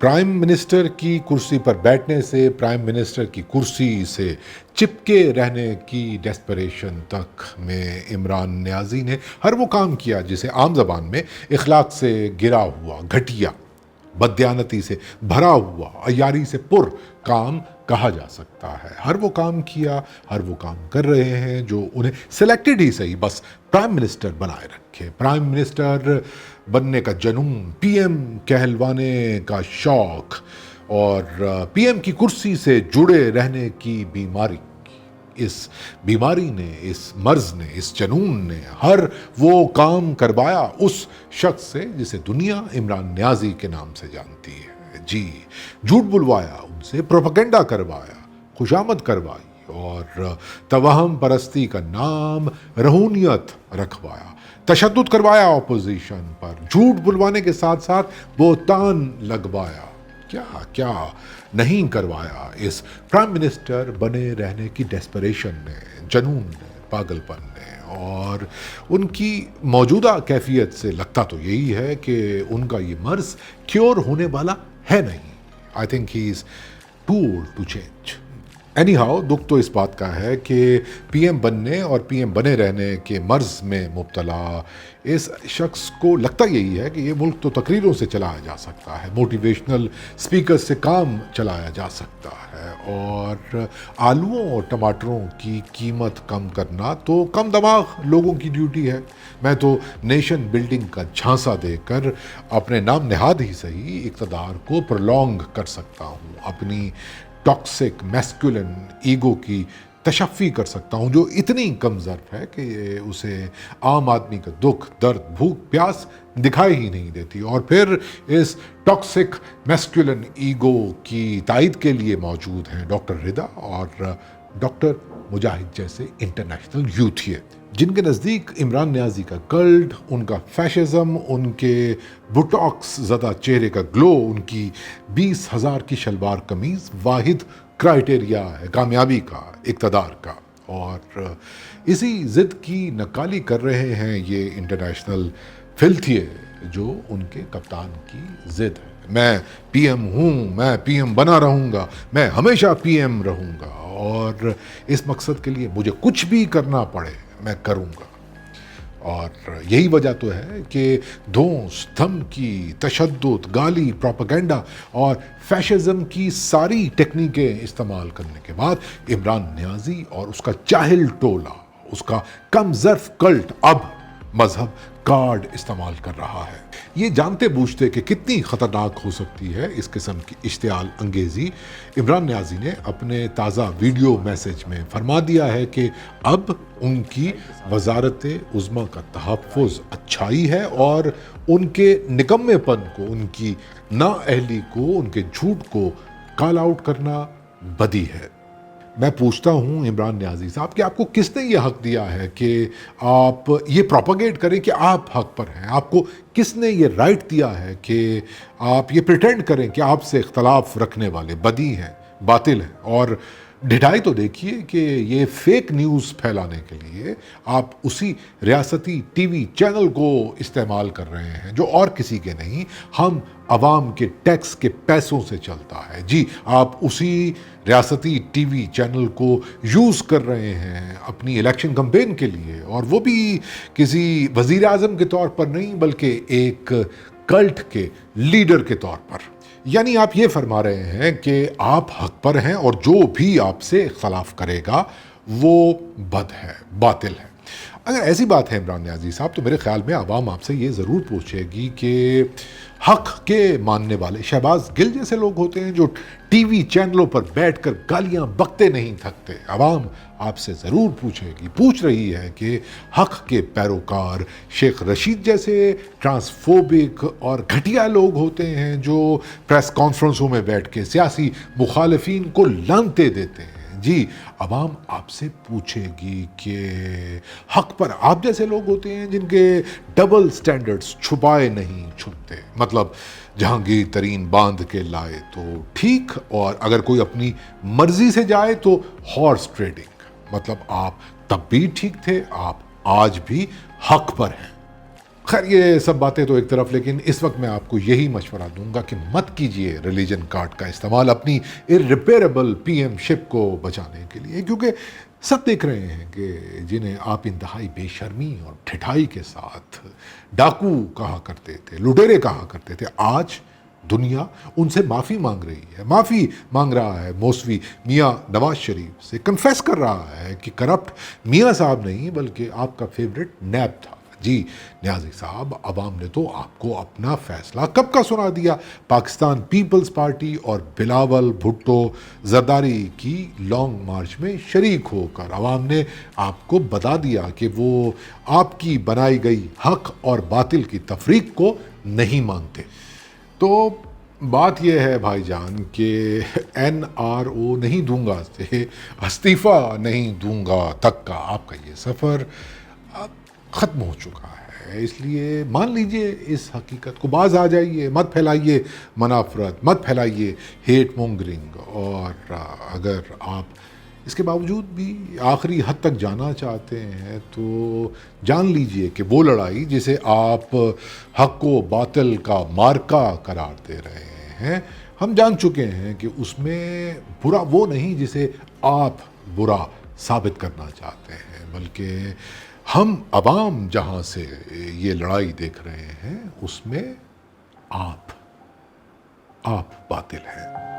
Prime minister की कुर्सी पर बैठने से, प्राइम मिनिस्टर की कुर्सी से चिपके रहने की डेस्परेशन तक में इमरान नियाज़ी ने हर वो काम किया जिसे आम ज़बान में इखलाक से गिरा हुआ, घटिया, बददियानती से भरा हुआ, अयारी से पुर काम कहा जा सकता है। हर वो काम किया, हर वो काम कर रहे हैं जो उन्हें सिलेक्टेड ही सही बस प्राइम मिनिस्टर बनाए रखे। प्राइम मिनिस्टर बनने का जुनून, पीएम कहलवाने का शौक और पीएम की कुर्सी से जुड़े रहने की बीमारी, इस बीमारी ने, इस मर्ज ने, इस जनून ने हर वो काम करवाया उस शख्स से जिसे दुनिया इमरान नियाज़ी के नाम से जानती है। जी, झूठ बुलवाया उनसे, प्रोपेगेंडा करवाया, खुशामद करवाई और तवहम परस्ती का नाम रहूनियत रखवाया, तशद्दुद करवाया ऑपोजिशन पर, झूठ बुलवाने के साथ साथ बोहतान लगवाया, क्या क्या नहीं करवाया इस प्राइम मिनिस्टर बने रहने की डेस्परेशन ने, जनून ने, पागलपन ने। और उनकी मौजूदा कैफियत से लगता तो यही है कि उनका ये मर्ज क्योर होने वाला है नहीं। I think he is too old to change. Anyhow, दुख तो इस बात का है कि पीएम बनने और पीएम बने रहने के मर्ज में मुब्तला इस शख्स को लगता यही है कि ये मुल्क तो तकरीरों से चलाया जा सकता है, मोटिवेशनल स्पीकर से काम चलाया जा सकता है, और आलूओं और टमाटरों की कीमत कम करना तो कम दिमाग लोगों की ड्यूटी है। मैं तो नेशन बिल्डिंग का झांसा देकर अपने नाम निहाद ही सही इक़्तिदार को प्रोलॉन्ग कर सकता हूँ, अपनी टॉक्सिक मैस्कुलिन ईगो की तशफ़ी कर सकता हूँ जो इतनी कम ज़र्फ़ है कि उसे आम आदमी का दुख, दर्द, भूख, प्यास दिखाई ही नहीं देती। और फिर इस टॉक्सिक मैस्कुलिन ईगो की तायद के लिए मौजूद हैं डॉक्टर रिदा और डॉक्टर मुजाहिद जैसे इंटरनेशनल यूथिए, जिनके नज़दीक इमरान नियाज़ी का कल्ट, उनका फैशिज़म, उनके बुटॉक्स ज़दा चेहरे का ग्लो, उनकी 20,000 की शलवार कमीज़ वाहिद क्राइटेरिया है कामयाबी का, इक़्तिदार का। और इसी ज़िद की नक्काली कर रहे हैं ये इंटरनेशनल फिल्थिए जो उनके कप्तान की ज़िद है। मैं पीएम हूँ, मैं पीएम बना रहूँगा, मैं हमेशा पीएम रहूँगा और इस मकसद के लिए मुझे कुछ भी करना पड़े मैं करूँगा। और यही वजह तो है कि धौंस, धमकी, तशद्दुद, गाली, प्रोपेगेंडा और फैशिज़म की सारी टेक्निकें इस्तेमाल करने के बाद इमरान नियाज़ी और उसका जाहिल टोला, उसका कम ज़र्फ़ कल्ट अब मज़हब कार्ड इस्तेमाल कर रहा है। ये जानते बूझते कि कितनी ख़तरनाक हो सकती है इस किस्म की इश्तियाल अंगेज़ी, इमरान नियाज़ी ने अपने ताज़ा वीडियो मैसेज में फरमा दिया है कि अब उनकी वज़ारत उज़्मा का तहफ़्फ़ुज़ अच्छाई है और उनके निकम्मेपन को, उनकी नाअहली को, उनके झूठ को कॉल आउट करना बदी है। मैं पूछता हूँ इमरान नियाज़ी साहब कि आपको किसने ये हक़ दिया है कि आप ये प्रोपेगेट करें कि आप हक़ पर हैं? आपको किसने ये राइट दिया है कि आप ये प्रिटेंड करें कि आपसे इख्तलाफ रखने वाले बदी हैं, बातिल हैं? और ढिठाई तो देखिए कि ये फेक न्यूज़ फैलाने के लिए आप उसी रियासती टीवी चैनल को इस्तेमाल कर रहे हैं जो और किसी के नहीं, हम आवाम के टैक्स के पैसों से चलता है। जी, आप उसी रियासती टीवी चैनल को यूज़ कर रहे हैं अपनी इलेक्शन कैंपेन के लिए, और वो भी किसी वज़ीर आज़म के तौर पर नहीं बल्कि एक कल्ट के लीडर के तौर पर। यानी आप ये फरमा रहे हैं कि आप हक पर हैं और जो भी आपसे इख्तलाफ करेगा वो बद है, बातिल है। अगर ऐसी बात है इमरान नियाज़ी साहब, तो मेरे ख्याल में आवाम आपसे ये ज़रूर पूछेगी कि हक के मानने वाले शहबाज गिल जैसे लोग होते हैं जो टीवी चैनलों पर बैठकर गालियां बकते नहीं थकते। आवाम आपसे ज़रूर पूछेगी, पूछ रही है कि हक के पैरोकार शेख रशीद जैसे ट्रांसफोबिक और घटिया लोग होते हैं जो प्रेस कॉन्फ्रेंसों में बैठ के सियासी मुखालिफिन को लानते देते हैं। जी, आवाम आपसे पूछेगी कि हक पर आप जैसे लोग होते हैं जिनके डबल स्टैंडर्ड्स छुपाए नहीं छुपते, मतलब जहांगीर तरीन बांध के लाए तो ठीक, और अगर कोई अपनी मर्जी से जाए तो हॉर्स ट्रेडिंग, मतलब आप तब भी ठीक थे, आप आज भी हक पर हैं। خیر یہ سب باتیں تو ایک طرف، لیکن اس وقت میں آپ کو یہی مشورہ دوں گا کہ مت کیجئے ریلیجن کارڈ کا استعمال اپنی irreparable پی ایم شپ کو بچانے کے لیے، کیونکہ سب دیکھ رہے ہیں کہ جنہیں آپ انتہائی بے شرمی اور ٹھٹائی کے ساتھ ڈاکو کہا کرتے تھے، لٹیرے کہا کرتے تھے، آج دنیا ان سے معافی مانگ رہی ہے، معافی مانگ رہا ہے موسوی میاں نواز شریف سے، کنفیس کر رہا ہے کہ کرپٹ میاں صاحب نہیں بلکہ آپ کا فیوریٹ نیب تھا۔ جی نیازی صاحب، عوام نے تو آپ کو اپنا فیصلہ کب کا سنا دیا۔ پاکستان پیپلز پارٹی اور بلاول بھٹو زرداری کی لانگ مارچ میں شریک ہو کر عوام نے آپ کو بتا دیا کہ وہ آپ کی بنائی گئی حق اور باطل کی تفریق کو نہیں مانتے۔ تو بات یہ ہے بھائی جان کہ NRO نہیں دوں گا سے استعفیٰ نہیں دوں گا تک کا آپ کا یہ سفر اب ختم ہو چکا ہے، اس لیے مان لیجئے اس حقیقت کو، باز آ جائیے، مت پھیلائیے منافرت، مت پھیلائیے ہیٹ مونگرنگ، اور اگر آپ اس کے باوجود بھی آخری حد تک جانا چاہتے ہیں تو جان لیجئے کہ وہ لڑائی جسے آپ حق و باطل کا مارکا قرار دے رہے ہیں، ہم جان چکے ہیں کہ اس میں برا وہ نہیں جسے آپ برا ثابت کرنا چاہتے ہیں، بلکہ ہم عوام جہاں سے یہ لڑائی دیکھ رہے ہیں اس میں آپ باطل ہیں۔